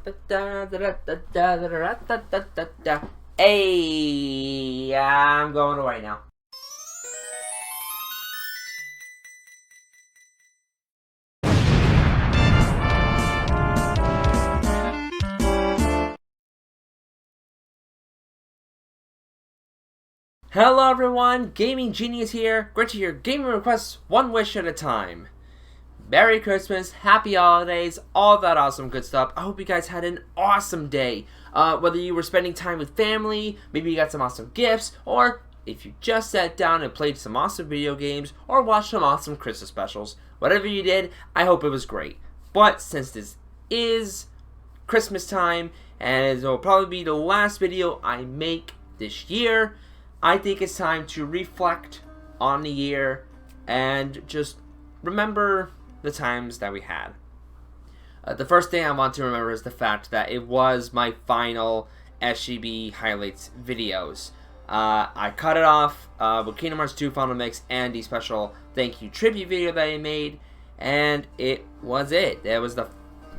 Hey, I'm going away now. Hello everyone, Gaming Genius here, granting your gaming requests one wish at a time. Merry Christmas, Happy Holidays, all that awesome good stuff. I hope you guys had an awesome day. Whether you were spending time with family, maybe you got some awesome gifts, or if you just sat down and played some awesome video games, or watched some awesome Christmas specials. Whatever you did, I hope it was great. But since this is Christmas time, and it will probably be the last video I make this year, I think it's time to reflect on the year and just remember the times that we had. The first thing I want to remember is the fact that it was my final SGB highlights videos. I cut it off with Kingdom Hearts 2 Final Mix and the special thank you tribute video that I made, and it was it. That was the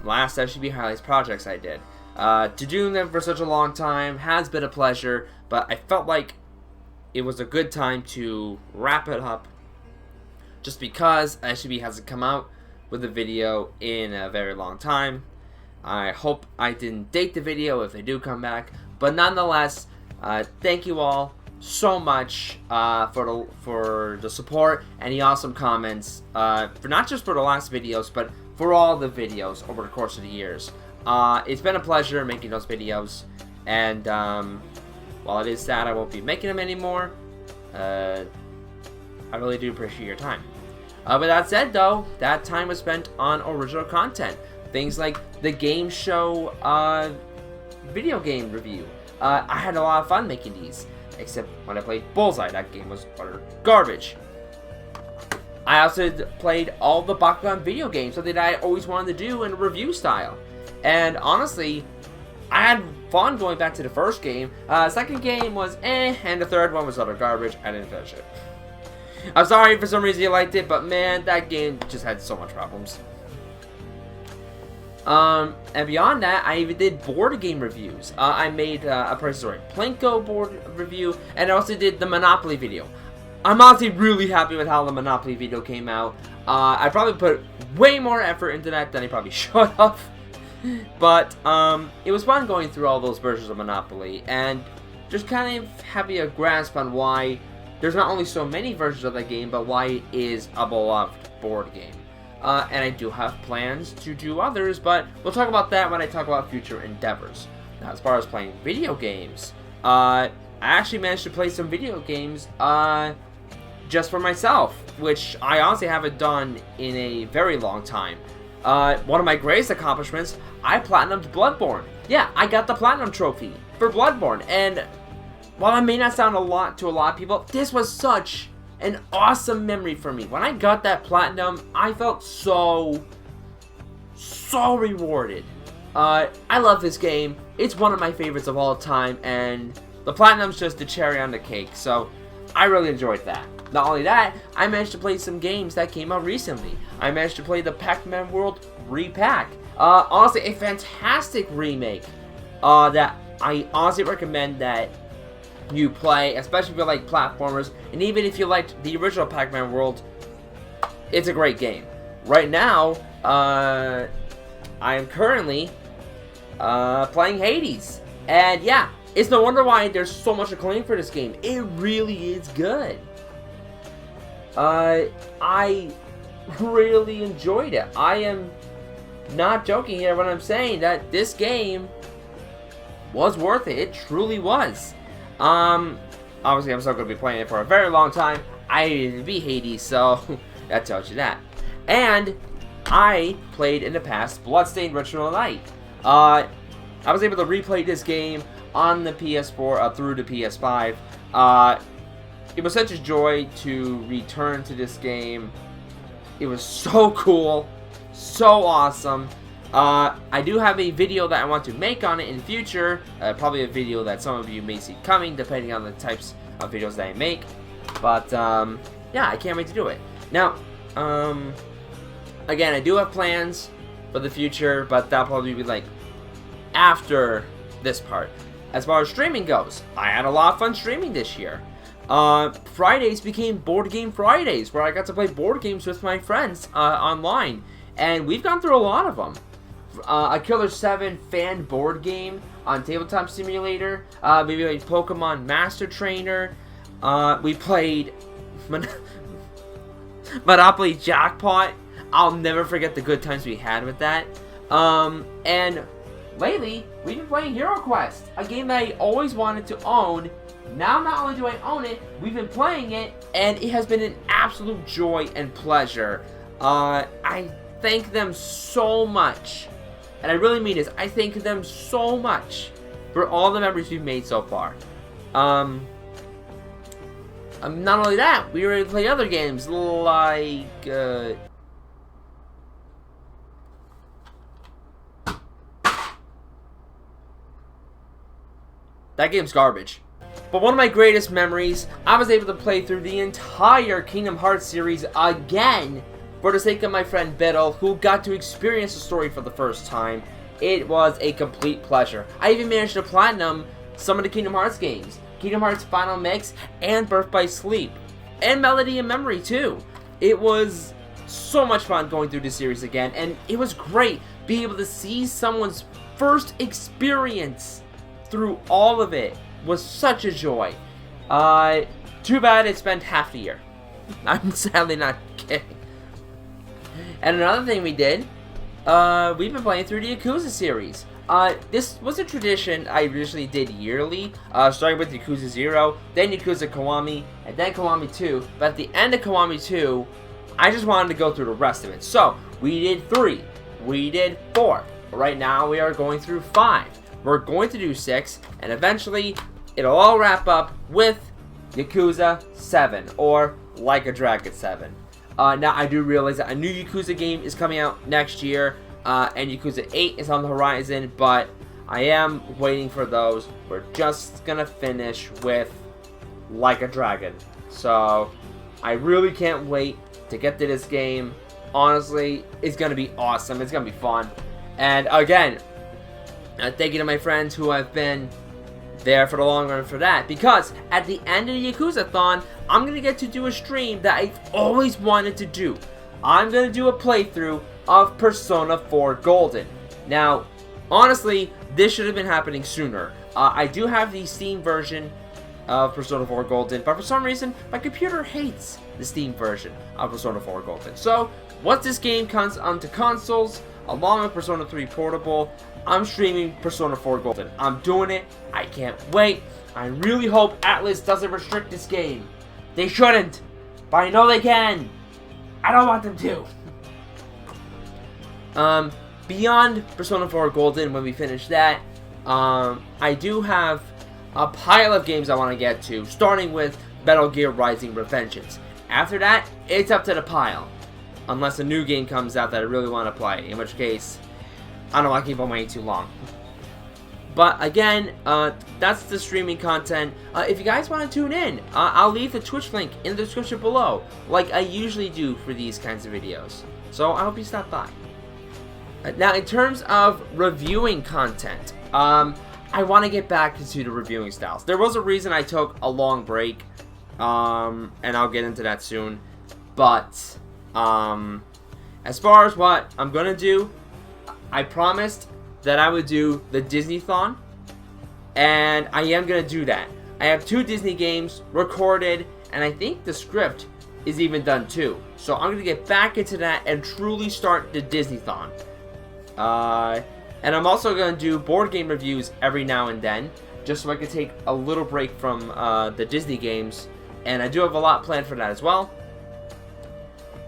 last SGB highlights projects I did. To do them for such a long time has been a pleasure, but I felt like it was a good time to wrap it up just because SGB hasn't come out with a video in a very long time. I hope I didn't date the video if they do come back, but nonetheless, thank you all so much for the support and the awesome comments, for not just for the last videos, but for all the videos over the course of the years. It's been a pleasure making those videos, and while it is sad I won't be making them anymore, I really do appreciate your time. With that said, though, that time was spent on original content. Things like the game show video game review. I had a lot of fun making these, except when I played Bullseye. That game was utter garbage. I also played all the Bakugan video games, something that I always wanted to do in a review style. And honestly, I had fun going back to the first game. Second game was and the third one was utter garbage. I didn't finish it. I'm sorry for some reason you liked it, but man, that game just had so much problems. And beyond that, I even did board game reviews. I made a Price is Right Plinko board review, and I also did the Monopoly video. I'm honestly really happy with how the Monopoly video came out. I probably put way more effort into that than I probably should have. But it was fun going through all those versions of Monopoly and just kind of having a grasp on why there's not only so many versions of that game, but why it is a beloved board game. And I do have plans to do others, but we'll talk about that when I talk about future endeavors. Now, as far as playing video games, I actually managed to play some video games just for myself, which I honestly haven't done in a very long time. One of my greatest accomplishments, I platinumed Bloodborne. Yeah, I got the platinum trophy for Bloodborne, and while it may not sound a lot to a lot of people, this was such an awesome memory for me. When I got that platinum, I felt so rewarded. I love this game. It's one of my favorites of all time, and the platinum's just the cherry on the cake, so I really enjoyed that. Not only that, I managed to play some games that came out recently. I managed to play the Pac-Man World Repack. Honestly, a fantastic remake that I honestly recommend that you play, especially if you like platformers, and even if you liked the original Pac-Man World, it's a great game. Right now, I am currently playing Hades, and yeah, it's no wonder why there's so much acclaim for this game. It really is good. I really enjoyed it. I am not joking here when I'm saying that this game was worth it. It truly was. Obviously I'm still going to be playing it for a very long time. I needed to be Hades, so that tells you that. And I played in the past Bloodstained Ritual Night. I was able to replay this game on the PS4 through the PS5. It was such a joy to return to this game. It was so cool, so awesome. I do have a video that I want to make on it in the future. Probably a video that some of you may see coming, depending on the types of videos that I make. But yeah, I can't wait to do it. Now, again, I do have plans for the future, but that'll probably be like after this part. As far as streaming goes, I had a lot of fun streaming this year. Fridays became Board Game Fridays, where I got to play board games with my friends online. And we've gone through a lot of them. A Killer 7 fan board game on Tabletop Simulator. We played Pokemon Master Trainer. We played Monopoly Jackpot. I'll never forget the good times we had with that. And lately, we've been playing Hero Quest, a game that I always wanted to own. Now, not only do I own it, we've been playing it, and it has been an absolute joy and pleasure. I thank them so much, and I really mean this, I thank them so much for all the memories we've made so far. Not only that, we were able to play other games, like, that game's garbage. But one of my greatest memories, I was able to play through the entire Kingdom Hearts series again for the sake of my friend Biddle, who got to experience the story for the first time. It was a complete pleasure. I even managed to platinum some of the Kingdom Hearts games. Kingdom Hearts Final Mix and Birth by Sleep. And Melody and Memory too. It was so much fun going through this series again, and it was great being able to see someone's first experience through all of it. Was such a joy. Too bad it spent half the year. I'm sadly not kidding. And another thing we did, we've been playing through the Yakuza series. This was a tradition I usually did yearly, starting with Yakuza 0, then Yakuza Kiwami, and then Kiwami 2. But at the end of Kiwami 2, I just wanted to go through the rest of it. So, we did 3, we did 4. Right now, we are going through 5. We're going to do 6, and eventually, it'll all wrap up with Yakuza 7, or Like a Dragon 7. Now, I do realize that a new Yakuza game is coming out next year, and Yakuza 8 is on the horizon, but I am waiting for those. We're just gonna finish with Like a Dragon. So, I really can't wait to get to this game. Honestly, it's gonna be awesome. It's gonna be fun. And again, thank you to my friends who have been there for the long run for that, because at the end of the Yakuza-thon, I'm going to get to do a stream that I've always wanted to do. I'm going to do a playthrough of Persona 4 Golden. Now, honestly, this should have been happening sooner. I do have the Steam version of Persona 4 Golden, but for some reason, my computer hates the Steam version of Persona 4 Golden. So, once this game comes onto consoles, along with Persona 3 Portable, I'm streaming Persona 4 Golden. I'm doing it. I can't wait. I really hope Atlas doesn't restrict this game. They shouldn't, but I know they can. I don't want them to. Beyond Persona 4 Golden, when we finish that, I do have a pile of games I want to get to, starting with Metal Gear Rising: Revengeance. After that, it's up to the pile. Unless a new game comes out that I really want to play, in which case, I don't want to keep on waiting too long. But again, that's the streaming content. If you guys want to tune in, I'll leave the Twitch link in the description below, like I usually do for these kinds of videos. So I hope you stop by. Now, in terms of reviewing content, I want to get back into the reviewing styles. There was a reason I took a long break, and I'll get into that soon. But as far as what I'm gonna do, I promised that I would do the Disney-thon, and I am gonna do that. I have 2 Disney games recorded, and I think the script is even done too. So I'm gonna get back into that and truly start the Disney-thon. And I'm also gonna do board game reviews every now and then, just so I can take a little break from the Disney games, and I do have a lot planned for that as well.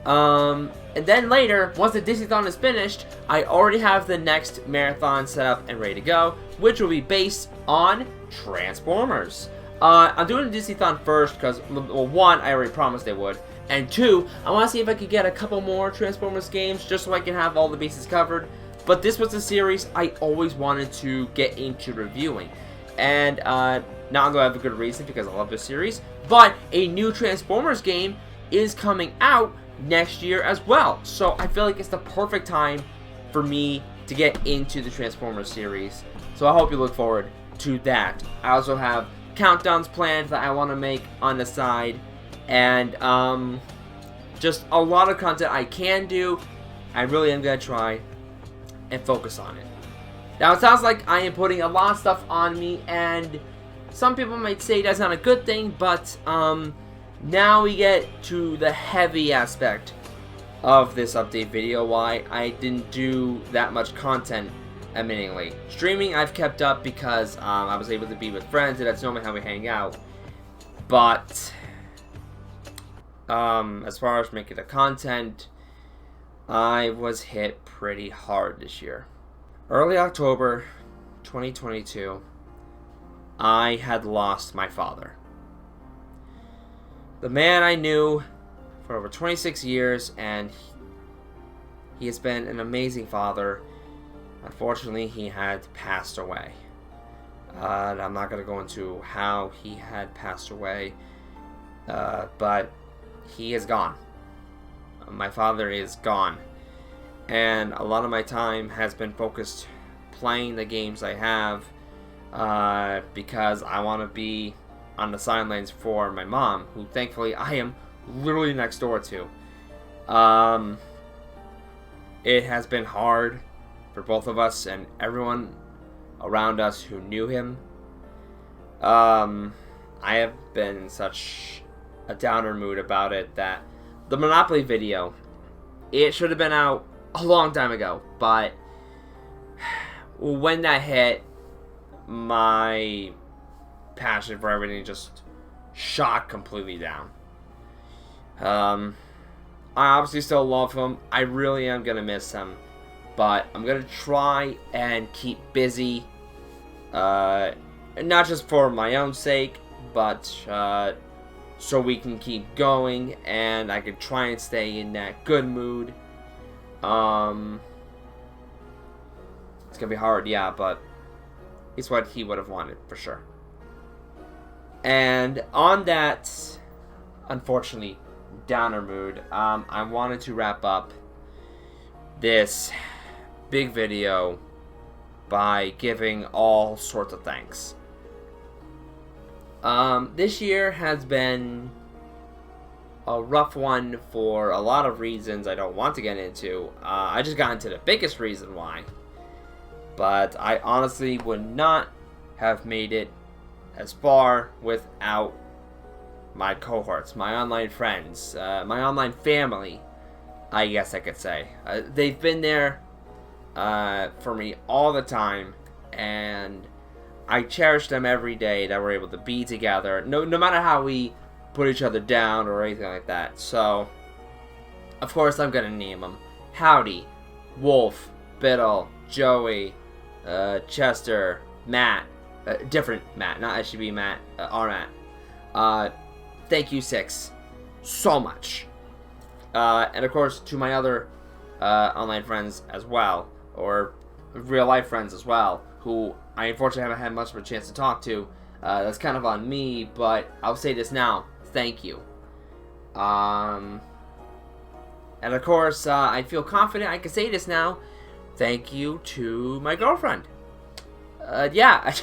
And then later, once the Disney-thon is finished, I already have the next marathon set up and ready to go, which will be based on Transformers. I'm doing the Disney-thon first because, well, 1, I already promised they would, and 2, I want to see if I could get a couple more Transformers games just so I can have all the bases covered. But this was a series I always wanted to get into reviewing, and now I'm going to have a good reason because I love this series. But a new Transformers game is coming out next year as well, so I feel like it's the perfect time for me to get into the Transformers series. So I hope you look forward to that. I also have countdowns planned that I want to make on the side, and just a lot of content I can do. I really am going to try and focus on it. Now, it sounds like I am putting a lot of stuff on me, and some people might say that's not a good thing, but now we get to the heavy aspect of this update video, why I didn't do that much content admittingly. Streaming I've kept up because I was able to be with friends, and that's normally how we hang out. But as far as making the content, I was hit pretty hard this year. Early October 2022, I had lost my father. The man I knew for over 26 years, and he has been an amazing father. Unfortunately, he had passed away. I'm not going to go into how he had passed away, but he is gone. My father is gone. And a lot of my time has been focused playing the games I have, because I want to be on the sidelines for my mom, who thankfully I am literally next door to. It has been hard for both of us and everyone around us who knew him. I have been in such a downer mood about it that the Monopoly video, it should have been out a long time ago, but when that hit, my passion for everything just shot completely down. I obviously still love him. I really am gonna miss him, but I'm gonna try and keep busy, not just for my own sake, but so we can keep going and I can try and stay in that good mood. It's gonna be hard, yeah, but it's what he would have wanted for sure. And on that, unfortunately, downer mood, I wanted to wrap up this big video by giving all sorts of thanks. This year has been a rough one for a lot of reasons I don't want to get into. I just got into the biggest reason why. But I honestly would not have made it as far without my cohorts, my online friends, my online family, I guess I could say. They've been there for me all the time, and I cherish them every day that we're able to be together, no matter how we put each other down or anything like that. So, of course, I'm gonna name them: Howdy, Wolf, Biddle, Joey, Chester, Matt, different Matt, not SUB Matt, our Matt. Thank you, Six, so much. And of course, to my other online friends as well, or real life friends as well, who I unfortunately haven't had much of a chance to talk to. That's kind of on me, but I'll say this now: thank you. And of course, I feel confident I can say this now: thank you to my girlfriend. Yeah,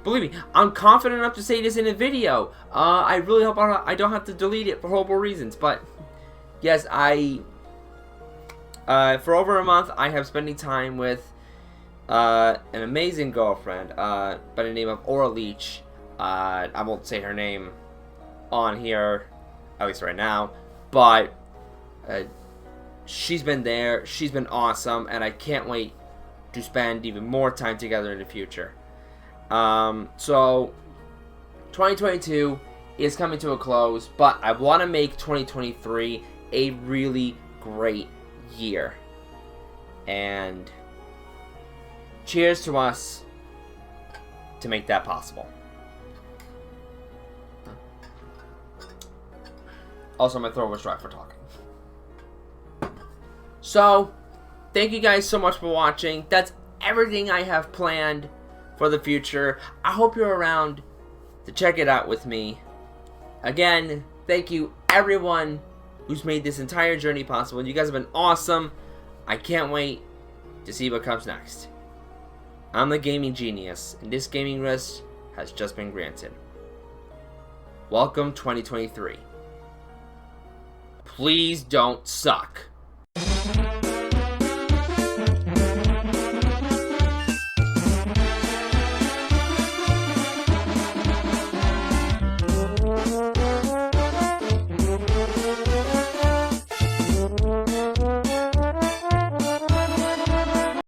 believe me, I'm confident enough to say this in a video. I really hope I don't have to delete it for horrible reasons, but yes, for over a month, I have spending time with an amazing girlfriend by the name of Aura Leach. I won't say her name on here, at least right now, but she's been there, she's been awesome, and I can't wait to spend even more time together in the future. So 2022 is coming to a close, but I want to make 2023 a really great year. And cheers to us to make that possible. Also, my throat was dry for talking. So, thank you guys so much for watching. That's everything I have planned for the future. I hope you're around to check it out with me. Again, thank you everyone who's made this entire journey possible. You guys have been awesome. I can't wait to see what comes next. I'm the Gaming Genius, and this gaming wrist has just been granted. Welcome 2023. Please don't suck.